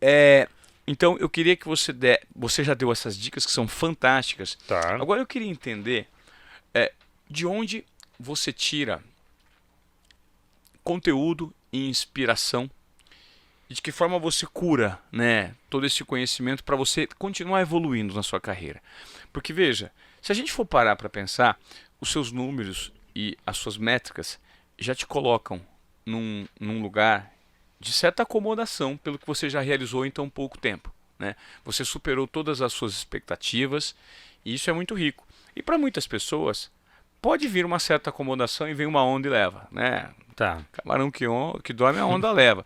É, então eu queria que você já deu essas dicas que são fantásticas. Tá. Agora eu queria entender é, de onde você tira conteúdo e inspiração e de que forma você cura, né, todo esse conhecimento para você continuar evoluindo na sua carreira. Porque veja, se a gente for parar para pensar, os seus números e as suas métricas já te colocam num lugar de certa acomodação pelo que você já realizou em tão pouco tempo. Né? Você superou todas as suas expectativas e isso é muito rico. E para muitas pessoas, pode vir uma certa acomodação e vem uma onda e leva. Né? Tá. Camarão que dorme, a onda leva.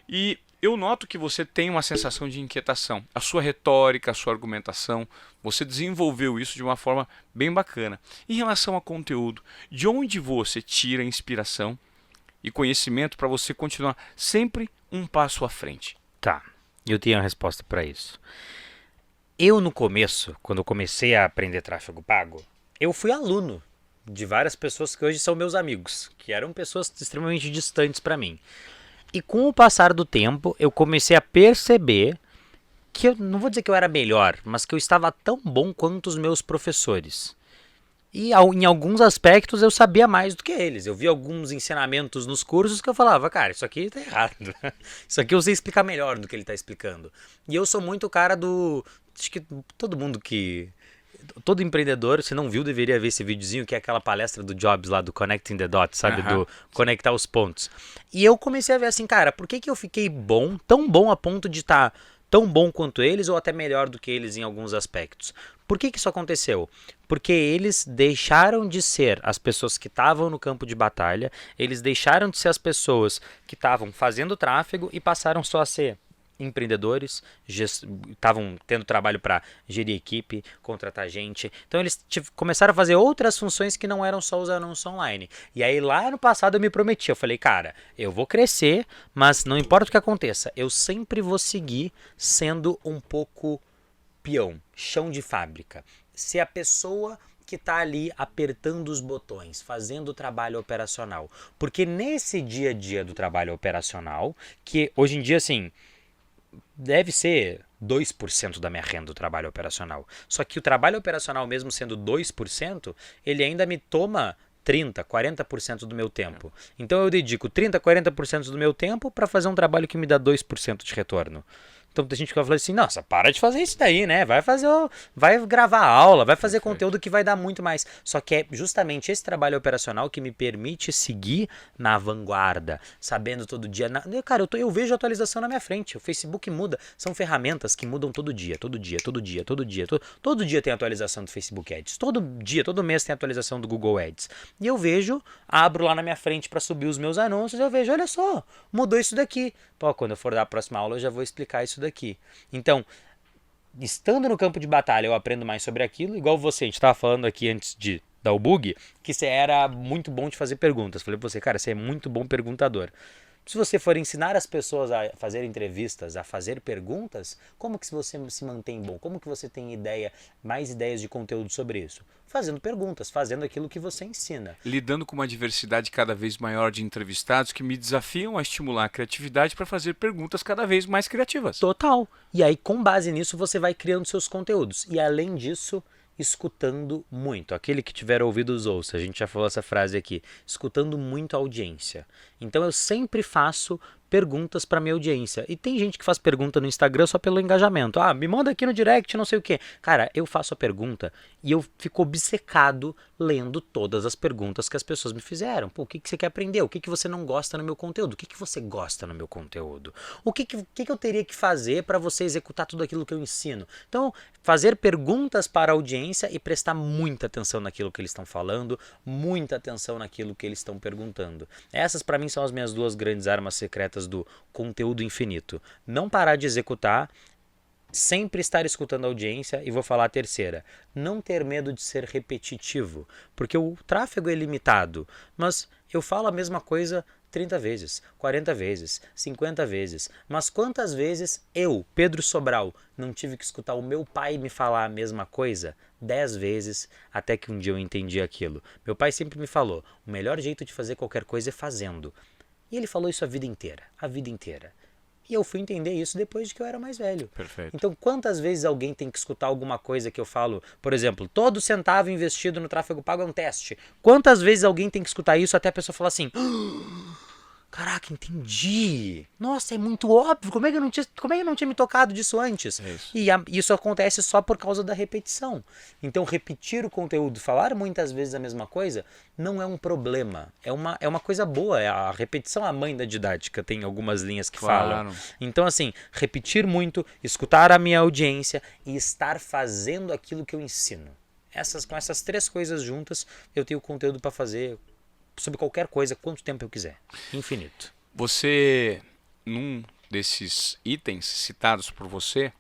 E eu noto que você tem uma sensação de inquietação. A sua retórica, a sua argumentação, você desenvolveu isso de uma forma bem bacana. Em relação a conteúdo, de onde você tira inspiração e conhecimento para você continuar sempre um passo à frente? Tá. Eu tenho a resposta para isso. Eu, no começo, quando eu comecei a aprender tráfego pago, eu fui aluno de várias pessoas que hoje são meus amigos, que eram pessoas extremamente distantes para mim. E com o passar do tempo, eu comecei a perceber que eu não vou dizer que eu era melhor, mas que eu estava tão bom quanto os meus professores. E em alguns aspectos eu sabia mais do que eles. Eu vi alguns ensinamentos nos cursos que eu falava, cara, isso aqui tá errado. Isso aqui eu sei explicar melhor do que ele tá explicando. E eu sou muito o cara do. Acho que todo mundo que. Todo empreendedor, se não viu, deveria ver esse videozinho, que é aquela palestra do Jobs lá, do Connecting the Dots, sabe? Aham. Do conectar os pontos. E eu comecei a ver assim, cara, por que, que eu fiquei bom, tão bom a ponto de estar tão bom quanto eles, ou até melhor do que eles em alguns aspectos? Por que, que isso aconteceu? Porque eles deixaram de ser as pessoas que estavam no campo de batalha, eles deixaram de ser as pessoas que estavam fazendo tráfego e passaram só a ser empreendedores, estavam tendo trabalho para gerir equipe, contratar gente. Então eles começaram a fazer outras funções que não eram só os anúncios online. E aí lá no passado eu me prometi, eu falei, cara, eu vou crescer, mas não importa o que aconteça, eu sempre vou seguir sendo um pouco peão, chão de fábrica. Se a pessoa que está ali apertando os botões, fazendo o trabalho operacional. Porque nesse dia a dia do trabalho operacional, que hoje em dia, assim, deve ser 2% da minha renda do trabalho operacional. Só que o trabalho operacional, mesmo sendo 2%, ele ainda me toma 30, 40% do meu tempo. Então eu dedico 30, 40% do meu tempo para fazer um trabalho que me dá 2% de retorno. Então tem gente que vai falar assim, nossa, para de fazer isso daí, né? Vai gravar aula, vai fazer Perfeito. conteúdo que vai dar muito mais. Só que é justamente esse trabalho operacional que me permite seguir na vanguarda, sabendo todo dia. Cara, eu vejo atualização na minha frente. O Facebook muda. São ferramentas que mudam todo dia, todo dia, todo dia, todo dia. Todo dia tem atualização do Facebook Ads. Todo dia, todo mês tem atualização do Google Ads. E eu vejo, abro lá na minha frente para subir os meus anúncios, eu vejo, olha só, mudou isso daqui. Pô, quando eu for dar a próxima aula, eu já vou explicar isso daqui. Então, estando no campo de batalha, eu aprendo mais sobre aquilo, igual você, a gente estava falando aqui antes de dar o bug, que você era muito bom de fazer perguntas. Falei pra você, cara, você é muito bom perguntador. Se você for ensinar as pessoas a fazer entrevistas, a fazer perguntas, como que você se mantém bom? Como que você tem mais ideias de conteúdo sobre isso? Fazendo perguntas, fazendo aquilo que você ensina. Lidando com uma diversidade cada vez maior de entrevistados que me desafiam a estimular a criatividade para fazer perguntas cada vez mais criativas. Total. E aí, com base nisso, você vai criando seus conteúdos. E além disso, escutando muito. Aquele que tiver ouvidos ouça. A gente já falou essa frase aqui. Escutando muito a audiência. Então eu sempre faço perguntas para minha audiência. E tem gente que faz pergunta no Instagram só pelo engajamento. Ah, me manda aqui no direct, não sei o quê. Cara, eu faço a pergunta e eu fico obcecado lendo todas as perguntas que as pessoas me fizeram. Pô, o que você quer aprender? O que você não gosta no meu conteúdo? O que você gosta no meu conteúdo? O que eu teria que fazer para você executar tudo aquilo que eu ensino? Então, fazer perguntas para a audiência e prestar muita atenção naquilo que eles estão falando, muita atenção naquilo que eles estão perguntando. Essas, para mim, são as minhas duas grandes armas secretas do conteúdo infinito. Não parar de executar, sempre estar escutando a audiência, e vou falar a terceira, não ter medo de ser repetitivo, porque o tráfego é limitado, mas eu falo a mesma coisa 30 vezes, 40 vezes, 50 vezes, mas quantas vezes eu, Pedro Sobral, não tive que escutar o meu pai me falar a mesma coisa 10 vezes até que um dia eu entendi aquilo. Meu pai sempre me falou, o melhor jeito de fazer qualquer coisa é fazendo. E ele falou isso a vida inteira, a vida inteira. E eu fui entender isso depois de que eu era mais velho. Perfeito. Então, quantas vezes alguém tem que escutar alguma coisa que eu falo? Por exemplo, todo centavo investido no tráfego pago é um teste. Quantas vezes alguém tem que escutar isso até a pessoa falar assim: caraca, entendi. Nossa, é muito óbvio. Como é que eu não tinha me tocado disso antes? É isso. E isso acontece só por causa da repetição. Então, repetir o conteúdo, falar muitas vezes a mesma coisa, não é um problema. É uma coisa boa. A repetição é a mãe da didática. Tem algumas linhas que falam. Claro. Então, assim, repetir muito, escutar a minha audiência e estar fazendo aquilo que eu ensino. Com essas 3 coisas juntas, eu tenho conteúdo para fazer sobre qualquer coisa, quanto tempo eu quiser. Infinito. Você, num desses itens citados por você,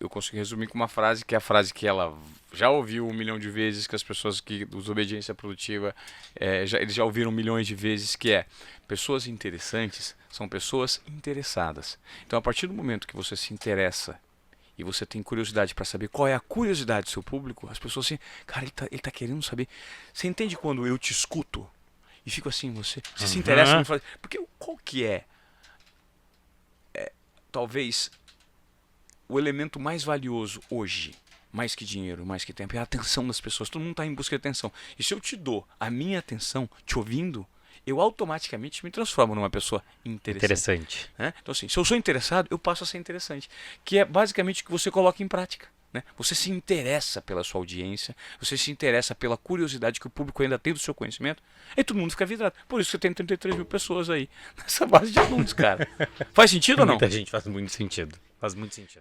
eu consigo resumir com uma frase que é a frase que ela já ouviu 1 milhão de vezes, que as pessoas que dos Obediência Produtiva, eles já ouviram milhões de vezes, que é: pessoas interessantes são pessoas interessadas. Então, a partir do momento que você se interessa e você tem curiosidade para saber qual é a curiosidade do seu público, as pessoas assim, cara, ele tá querendo saber. Você entende quando eu te escuto e fico assim, você se interessa em fazer. Porque qual que é, talvez, o elemento mais valioso hoje, mais que dinheiro, mais que tempo, é a atenção das pessoas. Todo mundo está em busca de atenção. E se eu te dou a minha atenção, te ouvindo, eu automaticamente me transformo numa pessoa interessante. Né? Então, assim, se eu sou interessado, eu passo a ser interessante. Que é basicamente o que você coloca em prática. Né? Você se interessa pela sua audiência, você se interessa pela curiosidade que o público ainda tem do seu conhecimento, e todo mundo fica vidrado. Por isso você tem 33 mil pessoas aí nessa base de alunos, cara. Faz sentido ou não? Muita gente, faz muito sentido. Faz muito sentido.